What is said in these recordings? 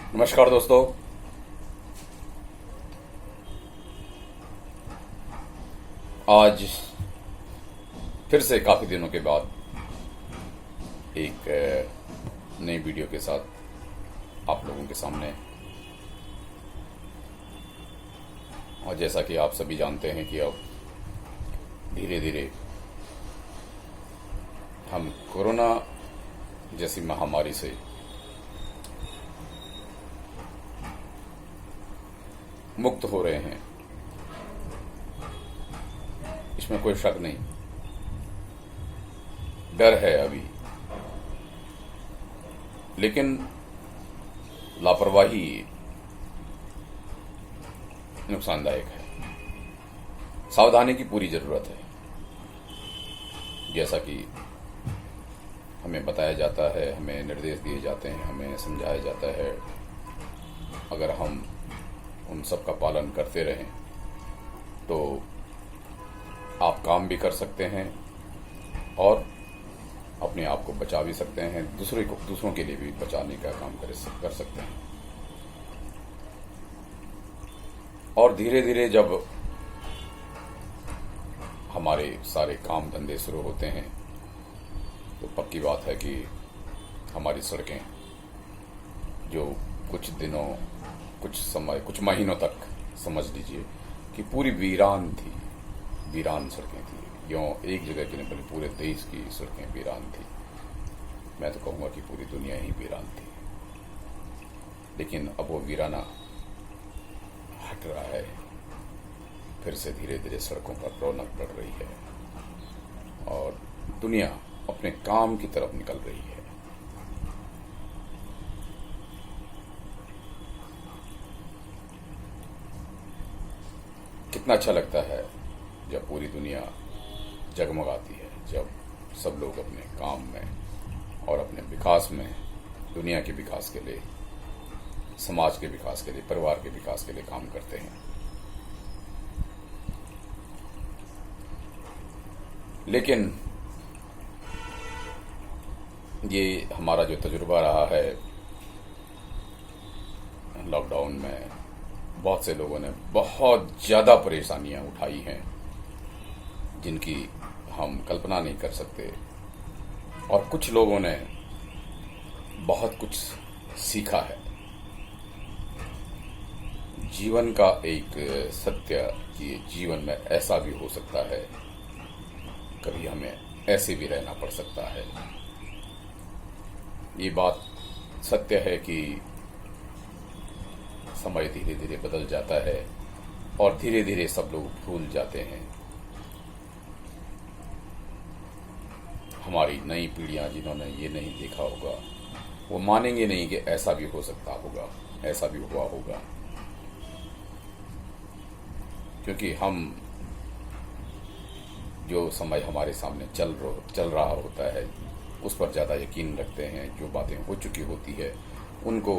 नमस्कार दोस्तों। आज फिर से काफ़ी दिनों के बाद एक नई वीडियो के साथ आप लोगों के सामने। और जैसा कि आप सभी जानते हैं कि अब धीरे धीरे हम कोरोना जैसी महामारी से मुक्त हो रहे हैं, इसमें कोई शक नहीं। डर है अभी, लेकिन लापरवाही नुकसानदायक है। सावधानी की पूरी जरूरत है। जैसा कि हमें बताया जाता है, हमें निर्देश दिए जाते हैं, हमें समझाया जाता है, अगर हम उन सब का पालन करते रहें तो आप काम भी कर सकते हैं और अपने आप को बचा भी सकते हैं, दूसरों के लिए भी बचाने का काम कर सकते हैं। और धीरे धीरे जब हमारे सारे काम धंधे शुरू होते हैं तो पक्की बात है कि हमारी सड़कें जो कुछ दिनों, कुछ समय, कुछ महीनों तक समझ लीजिए कि पूरी वीरान सड़कें थी। यूँ एक जगह की नहीं बल्कि पूरे देश की सड़कें वीरान थी। मैं तो कहूँगा कि पूरी दुनिया ही वीरान थी। लेकिन अब वो वीराना हट रहा है, फिर से धीरे धीरे सड़कों पर रौनक बढ़ रही है और दुनिया अपने काम की तरफ निकल रही है। कितना अच्छा लगता है जब पूरी दुनिया जगमगाती है, जब सब लोग अपने काम में और अपने विकास में, दुनिया के विकास के लिए, समाज के विकास के लिए, परिवार के विकास के लिए काम करते हैं। लेकिन ये हमारा जो तजुर्बा रहा है लॉकडाउन में, बहुत से लोगों ने बहुत ज़्यादा परेशानियां उठाई हैं जिनकी हम कल्पना नहीं कर सकते। और कुछ लोगों ने बहुत कुछ सीखा है। जीवन का एक सत्य कि जीवन में ऐसा भी हो सकता है, कभी हमें ऐसे भी रहना पड़ सकता है। ये बात सत्य है कि समय धीरे धीरे बदल जाता है और धीरे धीरे सब लोग भूल जाते हैं। हमारी नई पीढ़ियां जिन्होंने ये नहीं देखा होगा वो मानेंगे नहीं कि ऐसा भी हो सकता होगा, ऐसा भी हुआ होगा। क्योंकि हम जो समय हमारे सामने चल रहा होता है उस पर ज़्यादा यकीन रखते हैं। जो बातें हो चुकी होती है उनको,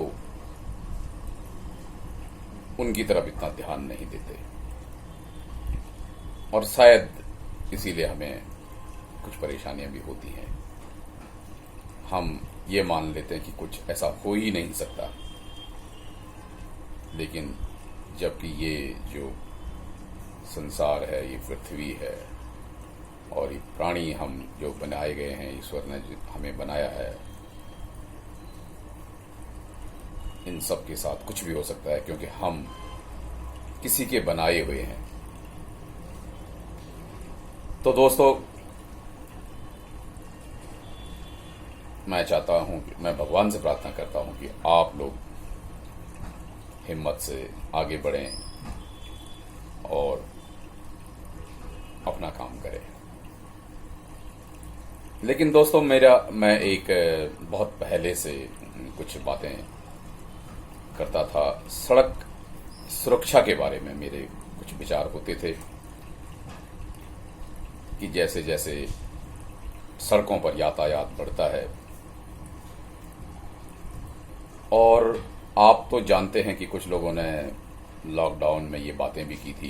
उनकी तरफ इतना ध्यान नहीं देते और शायद इसीलिए हमें कुछ परेशानियां भी होती हैं। हम ये मान लेते हैं कि कुछ ऐसा हो ही नहीं सकता, लेकिन जबकि ये जो संसार है, ये पृथ्वी है और ये प्राणी हम जो बनाए गए हैं, ईश्वर ने हमें बनाया है, इन सब के साथ कुछ भी हो सकता है क्योंकि हम किसी के बनाए हुए हैं। तो दोस्तों, मैं चाहता हूं कि मैं भगवान से प्रार्थना करता हूं कि आप लोग हिम्मत से आगे बढ़ें और अपना काम करें। लेकिन दोस्तों, मैं एक बहुत पहले से कुछ बातें करता था। सड़क सुरक्षा के बारे में मेरे कुछ विचार होते थे कि जैसे जैसे सड़कों पर यातायात बढ़ता है, और आप तो जानते हैं कि कुछ लोगों ने लॉकडाउन में ये बातें भी की थी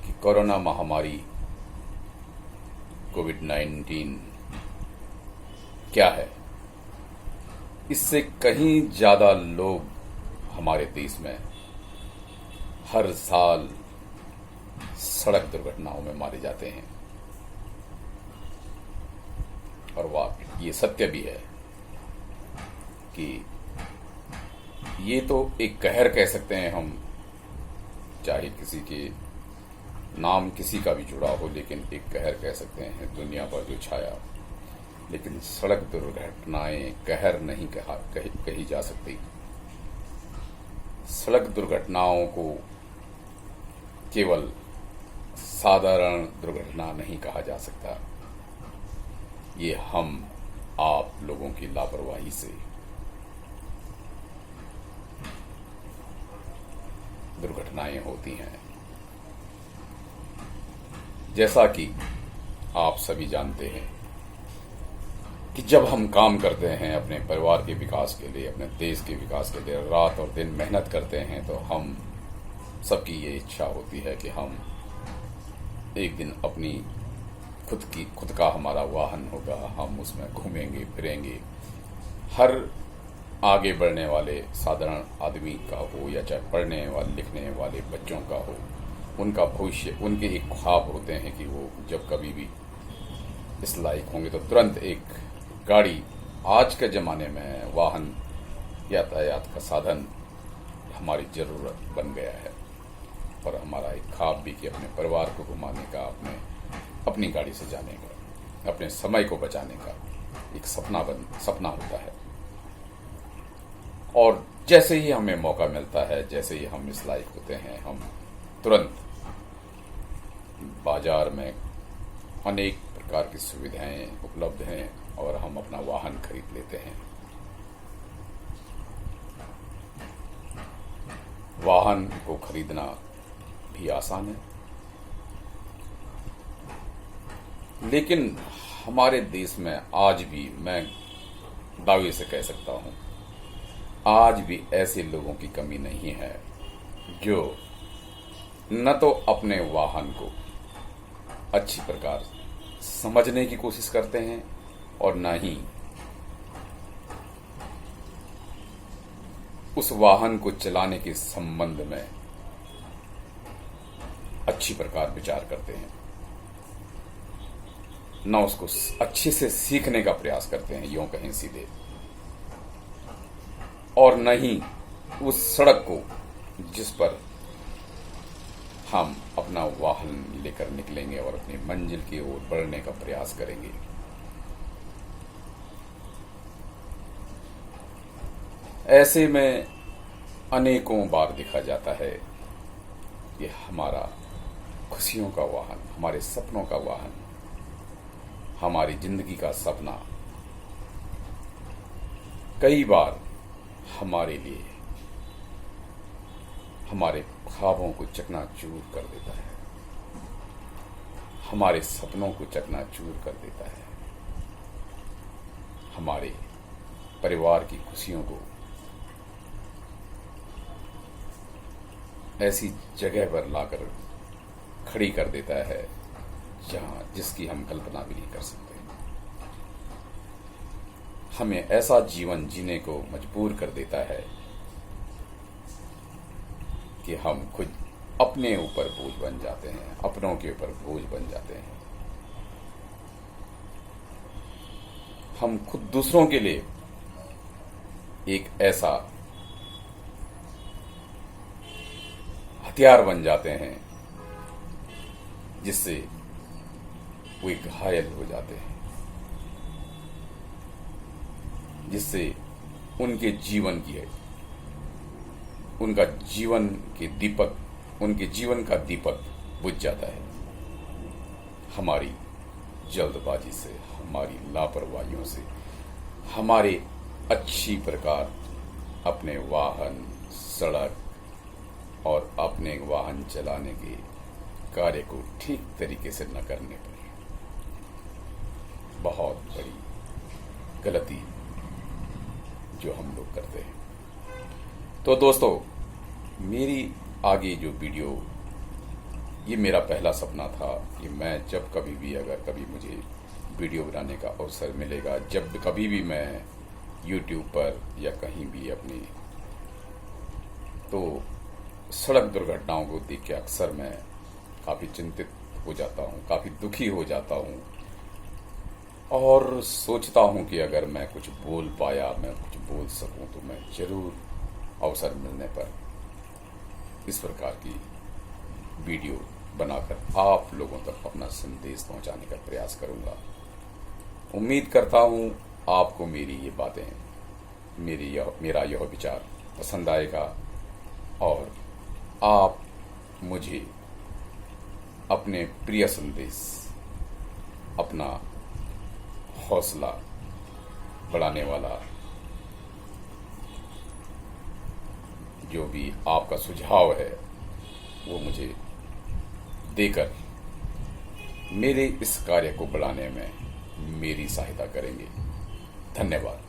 कि कोरोना महामारी कोविड-19 क्या है। इससे कहीं ज्यादा लोग हमारे देश में हर साल सड़क दुर्घटनाओं में मारे जाते हैं। और वाह, ये सत्य भी है कि ये तो एक कहर कह सकते हैं हम, चाहे किसी के नाम किसी का भी जुड़ा हो, लेकिन एक कहर कह सकते हैं दुनिया पर जो छाया। लेकिन सड़क दुर्घटनाएं कहर नहीं कही जा सकती। सड़क दुर्घटनाओं को केवल साधारण दुर्घटना नहीं कहा जा सकता। ये हम आप लोगों की लापरवाही से दुर्घटनाएं होती हैं। जैसा कि आप सभी जानते हैं कि जब हम काम करते हैं अपने परिवार के विकास के लिए, अपने देश के विकास के लिए रात और दिन मेहनत करते हैं, तो हम सबकी ये इच्छा होती है कि हम एक दिन अपनी खुद का हमारा वाहन होगा, हम उसमें घूमेंगे फिरेंगे। हर आगे बढ़ने वाले साधारण आदमी का हो या चाहे पढ़ने वाले लिखने वाले बच्चों का हो, उनका भविष्य, उनके एक ख्वाब होते हैं कि वो जब कभी भी इस लायक होंगे तो तुरंत एक गाड़ी, आज के ज़माने में वाहन यातायात का साधन हमारी ज़रूरत बन गया है। और हमारा एक ख्वाब भी कि अपने परिवार को घुमाने का, अपनी गाड़ी से जाने का, अपने समय को बचाने का एक सपना होता है। और जैसे ही हमें मौका मिलता है, जैसे ही हम इस लायक होते हैं, हम तुरंत बाजार में अनेक प्रकार की सुविधाएं उपलब्ध हैं और हम अपना वाहन खरीद लेते हैं। वाहन को खरीदना भी आसान है, लेकिन हमारे देश में आज भी, मैं दावे से कह सकता हूं, आज भी ऐसे लोगों की कमी नहीं है जो न तो अपने वाहन को अच्छी प्रकार समझने की कोशिश करते हैं और न ही उस वाहन को चलाने के संबंध में अच्छी प्रकार विचार करते हैं, न उसको अच्छे से सीखने का प्रयास करते हैं, यूं कहें सीधे, और न ही उस सड़क को जिस पर हम अपना वाहन लेकर निकलेंगे और अपनी मंजिल की ओर बढ़ने का प्रयास करेंगे। ऐसे में अनेकों बार देखा जाता है कि हमारा खुशियों का वाहन, हमारे सपनों का वाहन, हमारी जिंदगी का सपना कई बार हमारे लिए हमारे ख्वाबों को चकनाचूर कर देता है, हमारे सपनों को चकनाचूर कर देता है, हमारे परिवार की खुशियों को ऐसी जगह पर लाकर खड़ी कर देता है जिसकी हम कल्पना भी नहीं कर सकते। हमें ऐसा जीवन जीने को मजबूर कर देता है कि हम खुद अपने ऊपर बोझ बन जाते हैं, अपनों के ऊपर बोझ बन जाते हैं। हम खुद दूसरों के लिए एक ऐसा हथियार बन जाते हैं जिससे वो घायल हो जाते हैं, जिससे उनके जीवन का दीपक बुझ जाता है। हमारी जल्दबाजी से, हमारी लापरवाहियों से, हमारे अच्छी प्रकार अपने वाहन, सड़क और अपने वाहन चलाने के कार्य को ठीक तरीके से न करने पर बहुत बड़ी गलती जो हम लोग करते हैं। तो दोस्तों, मेरी आगे जो वीडियो, ये मेरा पहला सपना था कि मैं जब कभी भी, अगर कभी मुझे वीडियो बनाने का अवसर मिलेगा, जब कभी भी मैं YouTube पर या कहीं भी अपनी तो सड़क दुर्घटनाओं को देख के अक्सर मैं काफी चिंतित हो जाता हूँ, काफी दुखी हो जाता हूँ और सोचता हूँ कि अगर मैं कुछ बोल पाया, मैं कुछ बोल सकूं तो मैं जरूर अवसर मिलने पर इस प्रकार की वीडियो बनाकर आप लोगों तक अपना संदेश पहुंचाने का प्रयास करूंगा। उम्मीद करता हूं आपको मेरी ये बातें, मेरा यह विचार पसंद आएगा और आप मुझे अपने प्रिय संदेश, अपना हौसला बढ़ाने वाला जो भी आपका सुझाव है वो मुझे देकर मेरे इस कार्य को बढ़ाने में मेरी सहायता करेंगे। धन्यवाद।